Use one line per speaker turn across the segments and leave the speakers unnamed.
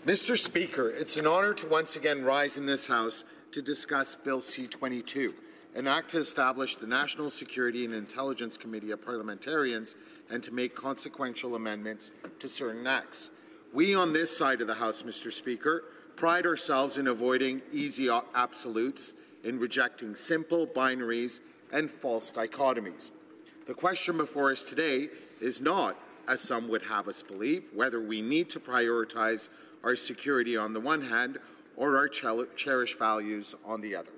Mr. Speaker, it's an honour to once again rise in this House to discuss Bill C-22, an act to establish the National Security and Intelligence Committee of Parliamentarians and to make consequential amendments to certain acts. We on this side of the House, Mr. Speaker, pride ourselves in avoiding easy absolutes, in rejecting simple binaries and false dichotomies. The question before us today is not, as some would have us believe, whether we need to prioritize our security on the one hand or our cherished values on the other.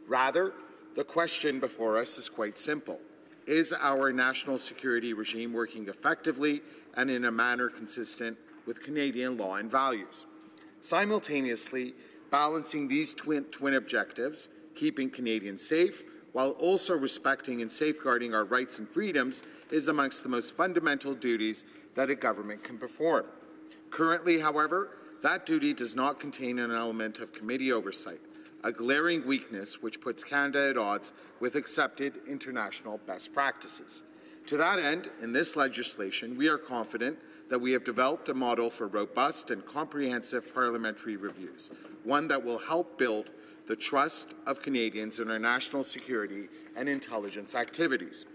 Rather, the question before us is quite simple. Is our national security regime working effectively and in a manner consistent with Canadian law and values? Simultaneously, balancing these twin objectives, keeping Canadians safe while also respecting and safeguarding our rights and freedoms, is amongst the most fundamental duties that a government can perform. Currently, however, that duty does not contain an element of committee oversight, a glaring weakness which puts Canada at odds with accepted international best practices. To that end, in this legislation, we are confident that we have developed a model for robust and comprehensive parliamentary reviews, one that will help build the trust of Canadians in our national security and intelligence activities.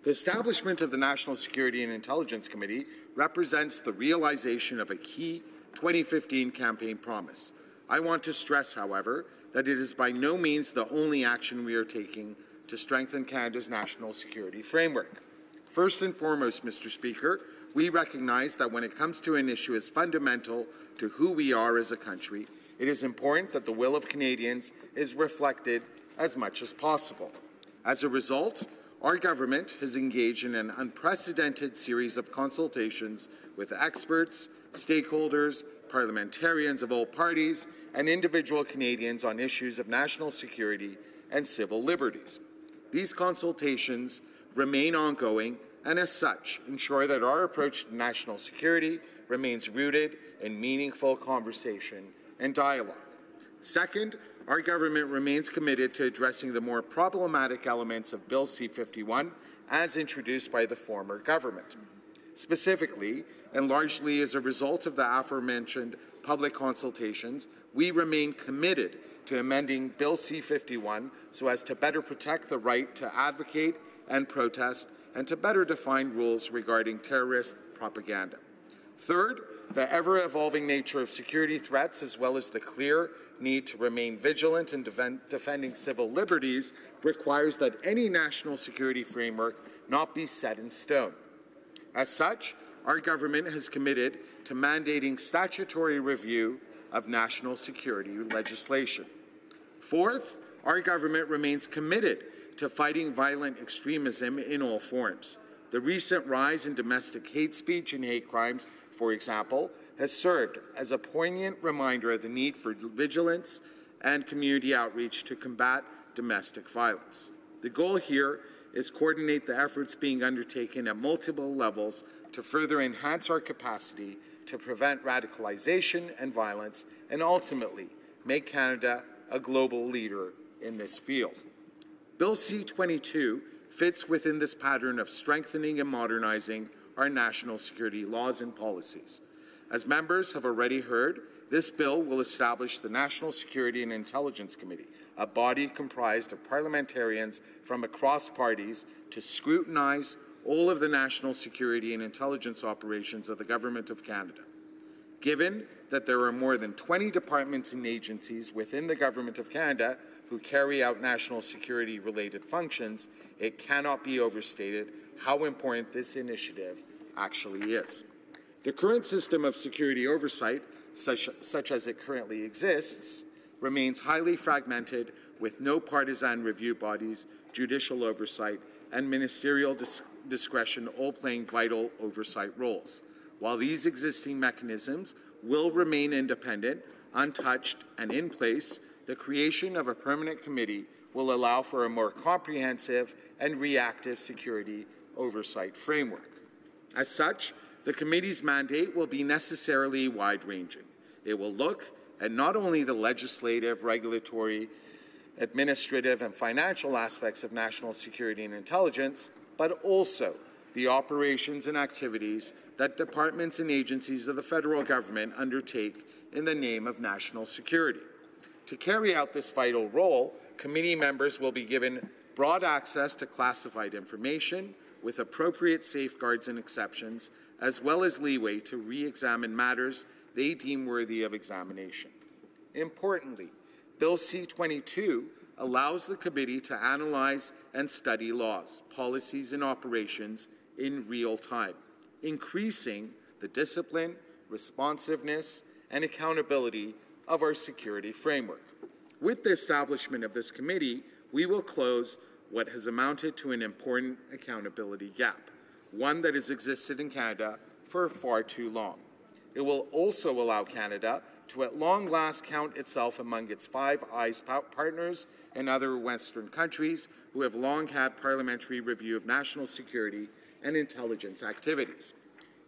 The establishment of the National Security and Intelligence Committee represents the realization of a key 2015 campaign promise. I want to stress, however, that it is by no means the only action we are taking to strengthen Canada's national security framework. First and foremost, Mr. Speaker, we recognize that when it comes to an issue as fundamental to who we are as a country, it is important that the will of Canadians is reflected as much as possible. As a result, our government has engaged in an unprecedented series of consultations with experts, stakeholders, parliamentarians of all parties, and individual Canadians on issues of national security and civil liberties. These consultations remain ongoing and, as such, ensure that our approach to national security remains rooted in meaningful conversation and dialogue. Second, our government remains committed to addressing the more problematic elements of Bill C-51 as introduced by the former government. Specifically, and largely as a result of the aforementioned public consultations, we remain committed to amending Bill C-51 so as to better protect the right to advocate and protest and to better define rules regarding terrorist propaganda. Third, the ever-evolving nature of security threats, as well as the clear need to remain vigilant in defending civil liberties, requires that any national security framework not be set in stone. As such, our government has committed to mandating statutory review of national security legislation. Fourth, our government remains committed to fighting violent extremism in all forms. The recent rise in domestic hate speech and hate crimes, for example, has served as a poignant reminder of the need for vigilance and community outreach to combat domestic violence. The goal here is coordinate the efforts being undertaken at multiple levels to further enhance our capacity to prevent radicalization and violence and ultimately make Canada a global leader in this field. Bill C-22 fits within this pattern of strengthening and modernizing our national security laws and policies. As members have already heard, this bill will establish the National Security and Intelligence Committee, a body comprised of parliamentarians from across parties to scrutinize all of the national security and intelligence operations of the Government of Canada. Given that there are more than 20 departments and agencies within the Government of Canada who carry out national security-related functions, it cannot be overstated how important this initiative actually is. The current system of security oversight, such as it currently exists, remains highly fragmented with no partisan review bodies, judicial oversight, and ministerial discretion all playing vital oversight roles. While these existing mechanisms will remain independent, untouched, and in place, the creation of a permanent committee will allow for a more comprehensive and reactive security oversight framework. As such, the committee's mandate will be necessarily wide-ranging. It will look at not only the legislative, regulatory, administrative, and financial aspects of national security and intelligence, but also the operations and activities that departments and agencies of the federal government undertake in the name of national security. To carry out this vital role, committee members will be given broad access to classified information with appropriate safeguards and exceptions, as well as leeway to re-examine matters they deem worthy of examination. Importantly, Bill C-22 allows the committee to analyze and study laws, policies, and operations in real time, increasing the discipline, responsiveness, and accountability of our security framework. With the establishment of this committee, we will close what has amounted to an important accountability gap, one that has existed in Canada for far too long. It will also allow Canada to at long last count itself among its Five Eyes partners and other Western countries who have long had parliamentary review of national security and intelligence activities.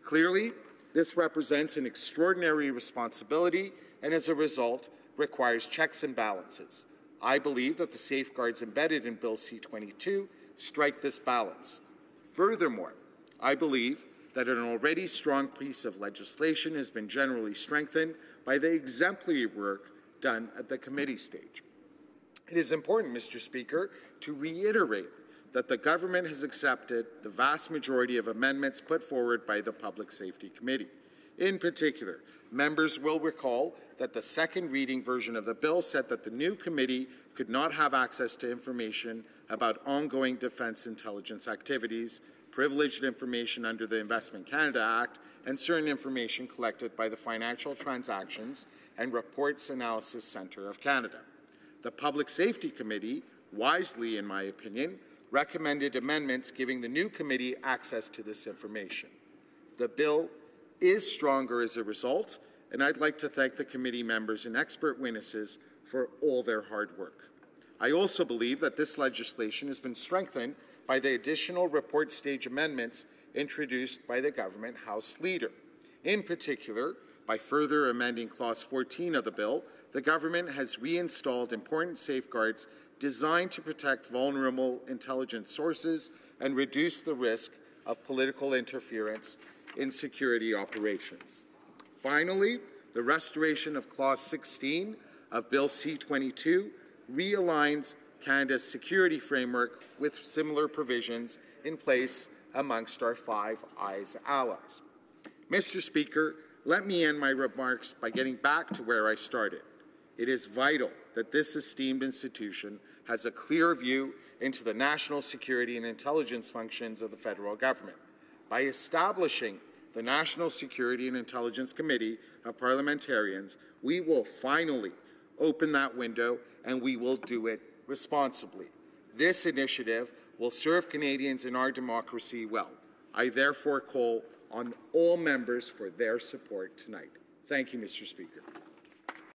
Clearly, this represents an extraordinary responsibility and, as a result, requires checks and balances. I believe that the safeguards embedded in Bill C-22 strike this balance. Furthermore, I believe that an already strong piece of legislation has been generally strengthened by the exemplary work done at the committee stage. It is important, Mr. Speaker, to reiterate that the government has accepted the vast majority of amendments put forward by the Public Safety Committee. In particular, members will recall that the second reading version of the bill said that the new committee could not have access to information about ongoing defence intelligence activities, privileged information under the Investment Canada Act, and certain information collected by the Financial Transactions and Reports Analysis Centre of Canada. The Public Safety Committee, wisely in my opinion, recommended amendments giving the new committee access to this information. The bill is stronger as a result, and I'd like to thank the committee members and expert witnesses for all their hard work. I also believe that this legislation has been strengthened by the additional report stage amendments introduced by the Government House Leader. In particular, by further amending Clause 14 of the bill, the government has reinstalled important safeguards designed to protect vulnerable intelligence sources and reduce the risk of political interference in security operations. Finally, the restoration of Clause 16 of Bill C-22 realigns Canada's security framework with similar provisions in place amongst our Five Eyes allies. Mr. Speaker, let me end my remarks by getting back to where I started. It is vital that this esteemed institution has a clear view into the national security and intelligence functions of the federal government. By establishing the National Security and Intelligence Committee of Parliamentarians, we will finally open that window, and we will do it responsibly. This initiative will serve Canadians and our democracy well. I therefore call on all members for their support tonight. Thank you, Mr. Speaker.